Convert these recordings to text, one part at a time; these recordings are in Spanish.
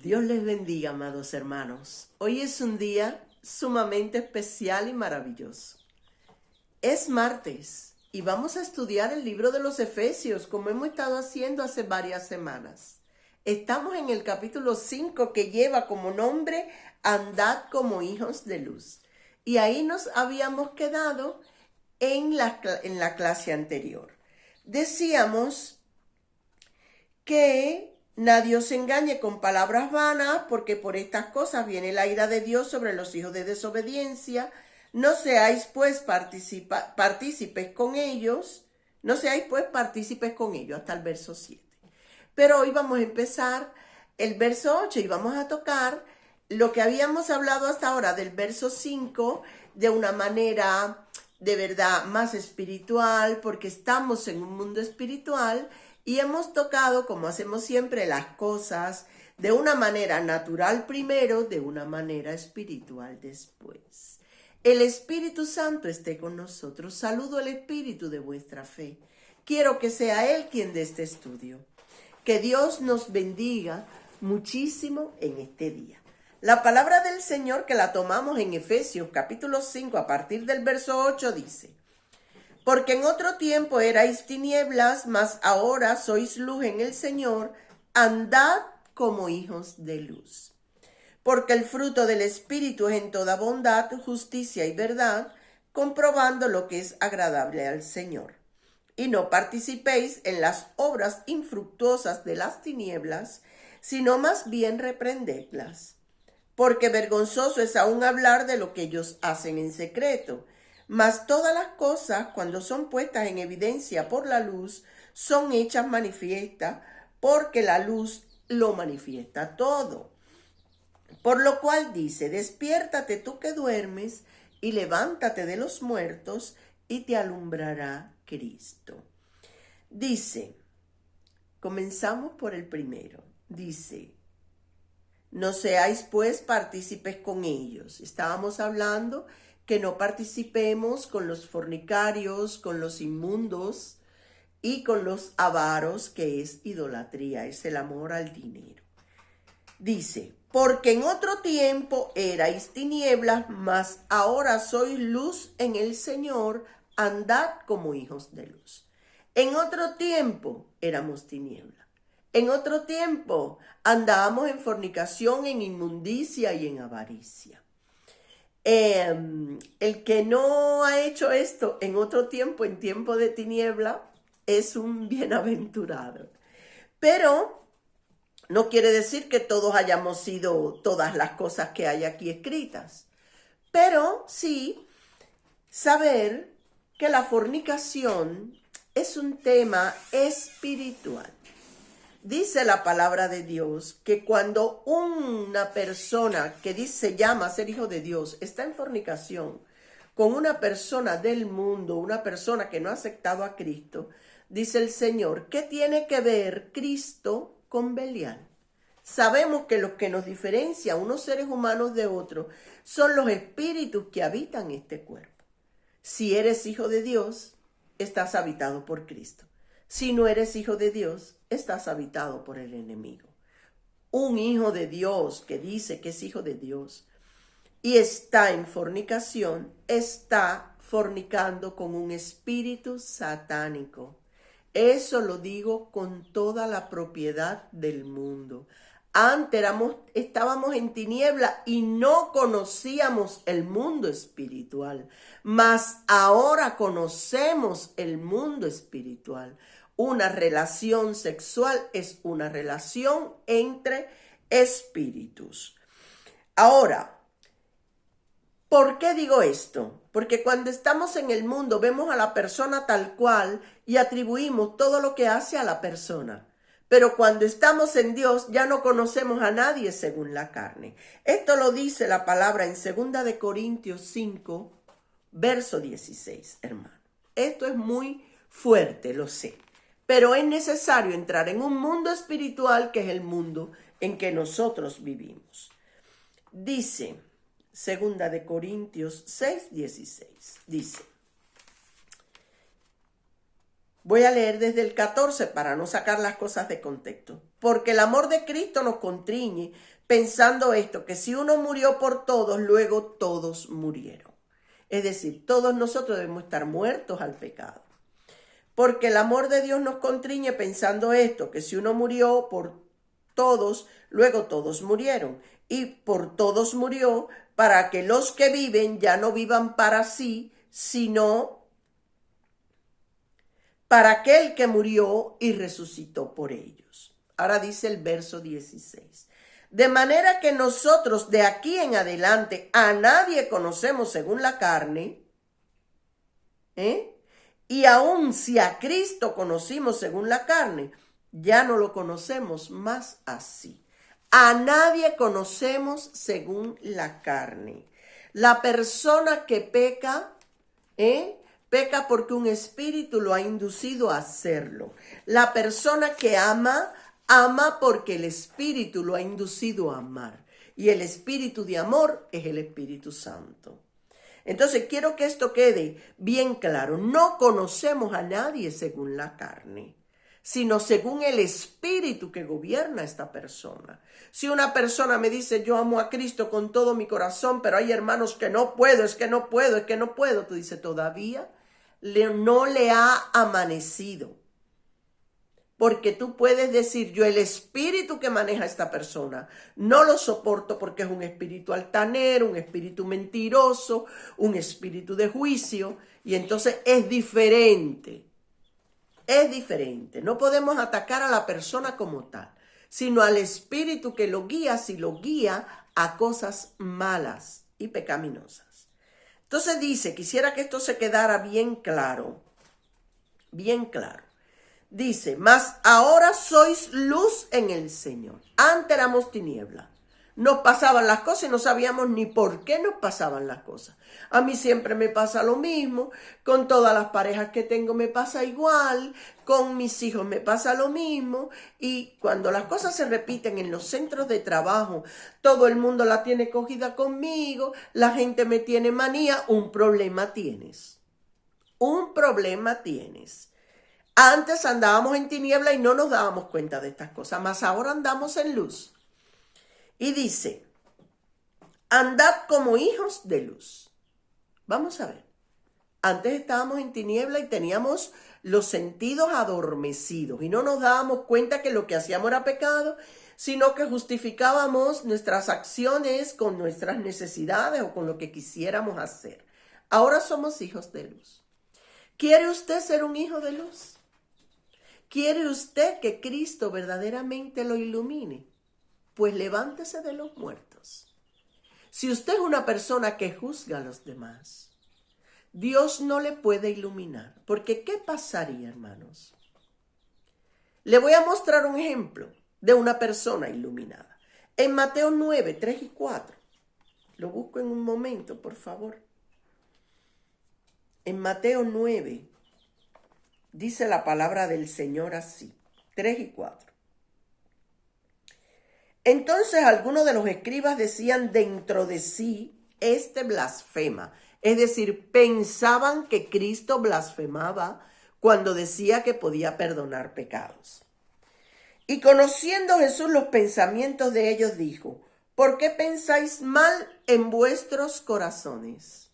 Dios les bendiga, amados hermanos. Hoy es un día sumamente especial y maravilloso. Es martes y vamos a estudiar el libro de los Efesios, como hemos estado haciendo hace varias semanas. Estamos en el capítulo 5 que lleva como nombre Andad como hijos de luz. Y ahí nos habíamos quedado en la clase anterior. Decíamos que nadie os engañe con palabras vanas, porque por estas cosas viene la ira de Dios sobre los hijos de desobediencia. No seáis pues partícipes con ellos, hasta el verso 7. Pero hoy vamos a empezar el verso 8 y vamos a tocar lo que habíamos hablado hasta ahora del verso 5 de una manera de verdad más espiritual, porque estamos en un mundo espiritual y hemos tocado, como hacemos siempre, las cosas de una manera natural primero, de una manera espiritual después. El Espíritu Santo esté con nosotros. Saludo al Espíritu de vuestra fe. Quiero que sea Él quien dé este estudio. Que Dios nos bendiga muchísimo en este día. La palabra del Señor, que la tomamos en Efesios capítulo 5 a partir del verso 8, dice: porque en otro tiempo erais tinieblas, mas ahora sois luz en el Señor, andad como hijos de luz. Porque el fruto del Espíritu es en toda bondad, justicia y verdad, comprobando lo que es agradable al Señor. Y no participéis en las obras infructuosas de las tinieblas, sino más bien reprendedlas. Porque vergonzoso es aún hablar de lo que ellos hacen en secreto. Mas todas las cosas, cuando son puestas en evidencia por la luz, son hechas manifiestas, porque la luz lo manifiesta todo. Por lo cual dice: despiértate tú que duermes, y levántate de los muertos, y te alumbrará Cristo. Dice, comenzamos por el primero, dice: no seáis pues partícipes con ellos. Estábamos hablando que no participemos con los fornicarios, con los inmundos y con los avaros, que es idolatría, es el amor al dinero. Dice: porque en otro tiempo erais tinieblas, mas ahora sois luz en el Señor, andad como hijos de luz. En otro tiempo éramos tinieblas. En otro tiempo andábamos en fornicación, en inmundicia y en avaricia. El que no ha hecho esto en otro tiempo, en tiempo de tiniebla, es un bienaventurado. Pero no quiere decir que todos hayamos sido todas las cosas que hay aquí escritas. Pero sí saber que la fornicación es un tema espiritual. Dice la palabra de Dios que cuando una persona que se llama ser hijo de Dios está en fornicación con una persona del mundo, una persona que no ha aceptado a Cristo, dice el Señor, ¿qué tiene que ver Cristo con Belial? Sabemos que lo que nos diferencia a unos seres humanos de otros son los espíritus que habitan este cuerpo. Si eres hijo de Dios, estás habitado por Cristo. Si no eres hijo de Dios, estás habitado por el enemigo. Un hijo de Dios que dice que es hijo de Dios y está en fornicación, está fornicando con un espíritu satánico. Eso lo digo con toda la propiedad del mundo. Antes estábamos en tiniebla y no conocíamos el mundo espiritual, mas ahora conocemos el mundo espiritual. Una relación sexual es una relación entre espíritus. Ahora, ¿por qué digo esto? Porque cuando estamos en el mundo vemos a la persona tal cual y atribuimos todo lo que hace a la persona. Pero cuando estamos en Dios ya no conocemos a nadie según la carne. Esto lo dice la palabra en 2 de Corintios 5, verso 16, hermano. Esto es muy fuerte, lo sé. Pero es necesario entrar en un mundo espiritual que es el mundo en que nosotros vivimos. Dice 2 de Corintios 6, 16. Dice: Voy a leer desde el 14 para no sacar las cosas de contexto. Porque el amor de Cristo nos constriñe pensando esto, que si uno murió por todos, luego todos murieron. Es decir, todos nosotros debemos estar muertos al pecado. Porque el amor de Dios nos constriñe pensando esto, que si uno murió por todos, luego todos murieron. Y por todos murió para que los que viven ya no vivan para sí, sino para aquel que murió y resucitó por ellos. Ahora dice el verso 16. De manera que nosotros de aquí en adelante a nadie conocemos según la carne, y aun si a Cristo conocimos según la carne, ya no lo conocemos más así. A nadie conocemos según la carne. La persona que peca, peca porque un espíritu lo ha inducido a hacerlo. La persona que ama, ama porque el espíritu lo ha inducido a amar. Y el espíritu de amor es el Espíritu Santo. Entonces quiero que esto quede bien claro. No conocemos a nadie según la carne, sino según el espíritu que gobierna esta persona. Si una persona me dice, yo amo a Cristo con todo mi corazón, pero hay hermanos que no puedo, es que no puedo, tú dices, todavía no le ha amanecido. Porque tú puedes decir, yo el espíritu que maneja esta persona no lo soporto porque es un espíritu altanero, un espíritu mentiroso, un espíritu de juicio, y entonces es diferente. Es diferente. No podemos atacar a la persona como tal, sino al espíritu que lo guía, si lo guía a cosas malas y pecaminosas. Entonces dice, quisiera que esto se quedara bien claro, bien claro. Dice, mas ahora sois luz en el Señor. Antes éramos tiniebla. Nos pasaban las cosas y no sabíamos ni por qué nos pasaban las cosas. A mí siempre me pasa lo mismo, con todas las parejas que tengo me pasa igual, con mis hijos me pasa lo mismo, y cuando las cosas se repiten en los centros de trabajo, todo el mundo la tiene cogida conmigo, la gente me tiene manía, un problema tienes. Un problema tienes. Antes andábamos en tiniebla y no nos dábamos cuenta de estas cosas, mas ahora andamos en luz. Y dice, andad como hijos de luz. Vamos a ver. Antes estábamos en tiniebla y teníamos los sentidos adormecidos y no nos dábamos cuenta que lo que hacíamos era pecado, sino que justificábamos nuestras acciones con nuestras necesidades o con lo que quisiéramos hacer. Ahora somos hijos de luz. ¿Quiere usted ser un hijo de luz? ¿Quiere usted que Cristo verdaderamente lo ilumine? Pues levántese de los muertos. Si usted es una persona que juzga a los demás, Dios no le puede iluminar. Porque ¿qué pasaría, hermanos? Le voy a mostrar un ejemplo de una persona iluminada. En Mateo 9, 3 y 4. Lo busco en un momento, por favor. En Mateo 9, dice la palabra del Señor así, 3 y 4. Entonces algunos de los escribas decían dentro de sí, este blasfema. Es decir, pensaban que Cristo blasfemaba cuando decía que podía perdonar pecados. Y conociendo Jesús los pensamientos de ellos, dijo, ¿por qué pensáis mal en vuestros corazones?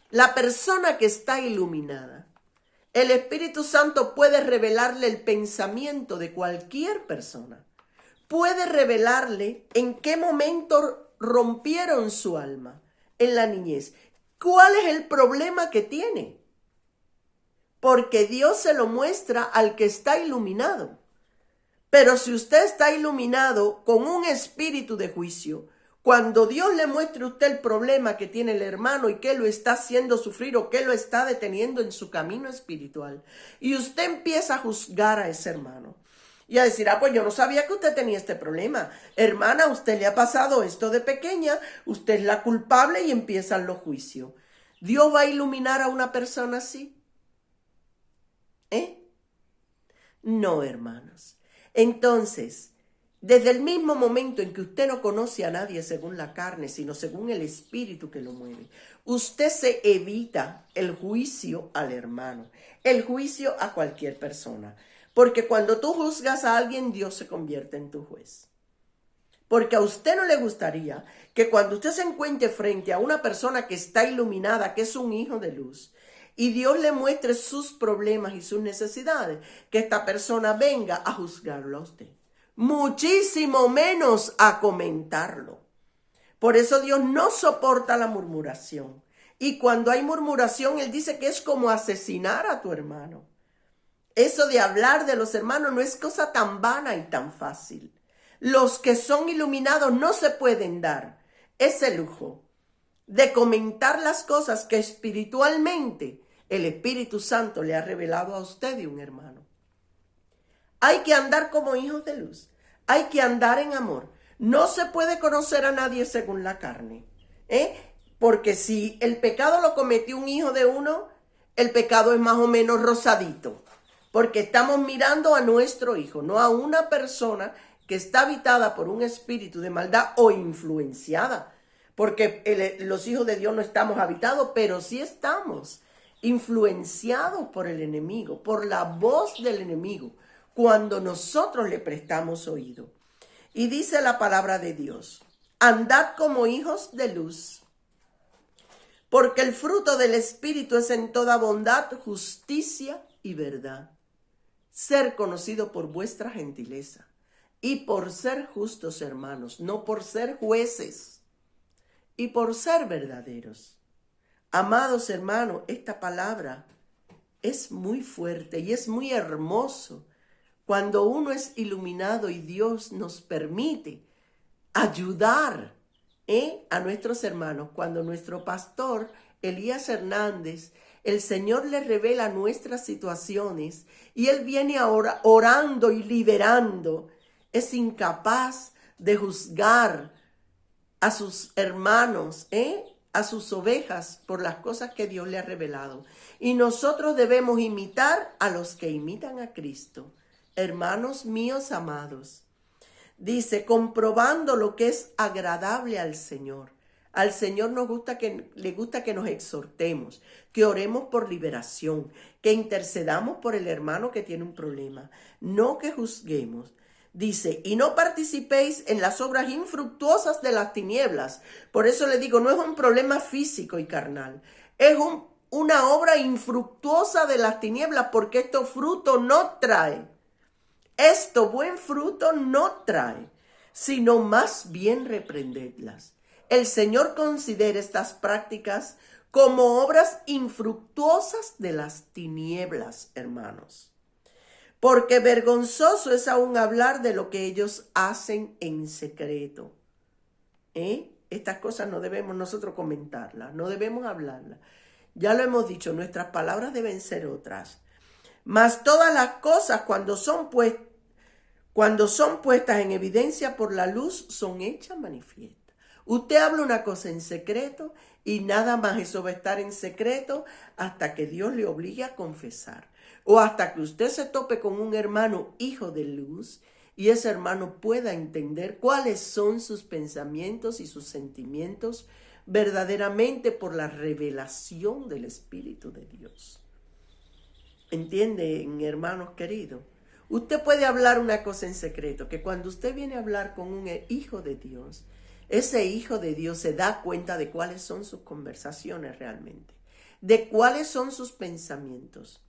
La persona que está iluminada, el Espíritu Santo puede revelarle el pensamiento de cualquier persona. Puede revelarle en qué momento rompieron su alma en la niñez. ¿Cuál es el problema que tiene? Porque Dios se lo muestra al que está iluminado. Pero si usted está iluminado con un espíritu de juicio, cuando Dios le muestre a usted el problema que tiene el hermano y que lo está haciendo sufrir o que lo está deteniendo en su camino espiritual, y usted empieza a juzgar a ese hermano y a decir, pues yo no sabía que usted tenía este problema. Hermana, a usted le ha pasado esto de pequeña, usted es la culpable, y empiezan los juicios. ¿Dios va a iluminar a una persona así? No, hermanos. Entonces, Desde el mismo momento en que usted no conoce a nadie según la carne, sino según el espíritu que lo mueve, usted se evita el juicio al hermano, el juicio a cualquier persona. Porque cuando tú juzgas a alguien, Dios se convierte en tu juez. Porque a usted no le gustaría que cuando usted se encuentre frente a una persona que está iluminada, que es un hijo de luz, y Dios le muestre sus problemas y sus necesidades, que esta persona venga a juzgarlo a usted. Muchísimo menos a comentarlo. Por eso Dios no soporta la murmuración. Y cuando hay murmuración, Él dice que es como asesinar a tu hermano. Eso de hablar de los hermanos no es cosa tan vana y tan fácil. Los que son iluminados no se pueden dar ese lujo de comentar las cosas que espiritualmente el Espíritu Santo le ha revelado a usted y un hermano. Hay que andar como hijos de luz. Hay que andar en amor. No se puede conocer a nadie según la carne. Porque si el pecado lo cometió un hijo de uno, el pecado es más o menos rosadito. Porque estamos mirando a nuestro hijo, no a una persona que está habitada por un espíritu de maldad o influenciada. Porque los hijos de Dios no estamos habitados, pero sí estamos influenciados por el enemigo, por la voz del enemigo, cuando nosotros le prestamos oído. Y dice la palabra de Dios: andad como hijos de luz, porque el fruto del Espíritu es en toda bondad, justicia y verdad. Ser conocido por vuestra gentileza y por ser justos, hermanos, no por ser jueces, y por ser verdaderos. Amados hermanos, esta palabra es muy fuerte y es muy hermoso cuando uno es iluminado y Dios nos permite ayudar a nuestros hermanos. Cuando nuestro pastor Elías Hernández, el Señor le revela nuestras situaciones y él viene ahora orando y liberando, es incapaz de juzgar a sus hermanos, a sus ovejas por las cosas que Dios le ha revelado. Y nosotros debemos imitar a los que imitan a Cristo. Hermanos míos amados, dice, comprobando lo que es agradable al Señor. Al Señor le gusta que nos exhortemos, que oremos por liberación, que intercedamos por el hermano que tiene un problema, no que juzguemos. Dice, y no participéis en las obras infructuosas de las tinieblas. Por eso le digo, no es un problema físico y carnal, es una obra infructuosa de las tinieblas, porque esto fruto no trae. Esto buen fruto no trae, sino más bien reprendedlas. El Señor considera estas prácticas como obras infructuosas de las tinieblas, hermanos. Porque vergonzoso es aún hablar de lo que ellos hacen en secreto. Estas cosas no debemos nosotros comentarlas, no debemos hablarlas. Ya lo hemos dicho, nuestras palabras deben ser otras. Mas todas las cosas cuando son puestas en evidencia por la luz, son hechas manifiestas. Usted habla una cosa en secreto y nada más eso va a estar en secreto hasta que Dios le obligue a confesar. O hasta que usted se tope con un hermano hijo de luz y ese hermano pueda entender cuáles son sus pensamientos y sus sentimientos verdaderamente por la revelación del Espíritu de Dios. ¿Entienden, hermanos queridos? Usted puede hablar una cosa en secreto, que cuando usted viene a hablar con un hijo de Dios, ese hijo de Dios se da cuenta de cuáles son sus conversaciones realmente, de cuáles son sus pensamientos.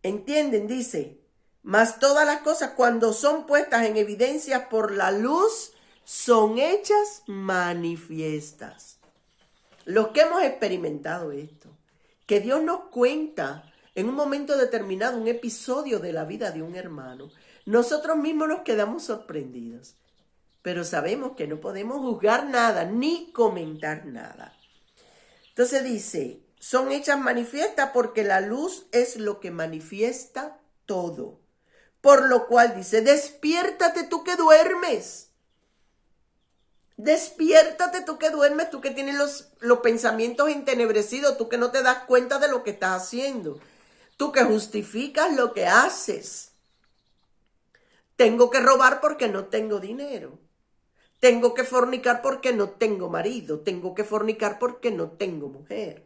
¿Entienden? Dice, mas todas las cosas cuando son puestas en evidencia por la luz, son hechas manifiestas. Los que hemos experimentado esto, que Dios nos cuenta en un momento determinado un episodio de la vida de un hermano, nosotros mismos nos quedamos sorprendidos, pero sabemos que no podemos juzgar nada ni comentar nada. Entonces dice, son hechas manifiestas porque la luz es lo que manifiesta todo. Por lo cual dice, despiértate tú que duermes. Despiértate tú que duermes, tú que tienes los pensamientos entenebrecidos, tú que no te das cuenta de lo que estás haciendo, tú que justificas lo que haces, Tengo que robar porque no tengo dinero. Tengo que fornicar porque no tengo marido. Tengo que fornicar porque no tengo mujer.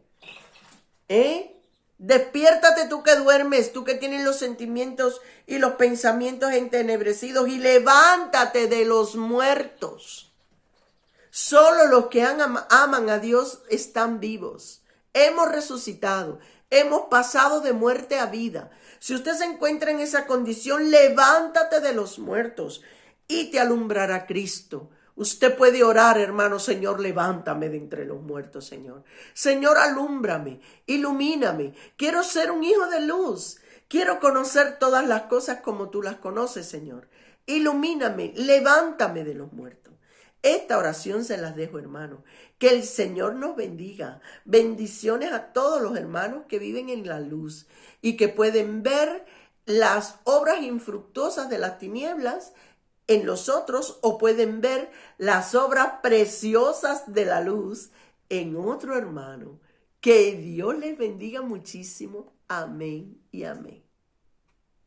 Despiértate tú que duermes, tú que tienes los sentimientos y los pensamientos entenebrecidos, y levántate de los muertos. Solo los que aman a Dios están vivos. Hemos resucitado, hemos pasado de muerte a vida. Si usted se encuentra en esa condición, levántate de los muertos y te alumbrará Cristo. Usted puede orar, hermano: Señor, levántame de entre los muertos, Señor. Señor, alúmbrame, ilumíname. Quiero ser un hijo de luz. Quiero conocer todas las cosas como tú las conoces, Señor. Ilumíname, levántame de los muertos. Esta oración se las dejo, hermano. Que el Señor nos bendiga. Bendiciones a todos los hermanos que viven en la luz y que pueden ver las obras infructuosas de las tinieblas en los otros, o pueden ver las obras preciosas de la luz en otro hermano. Que Dios les bendiga muchísimo. Amén y amén.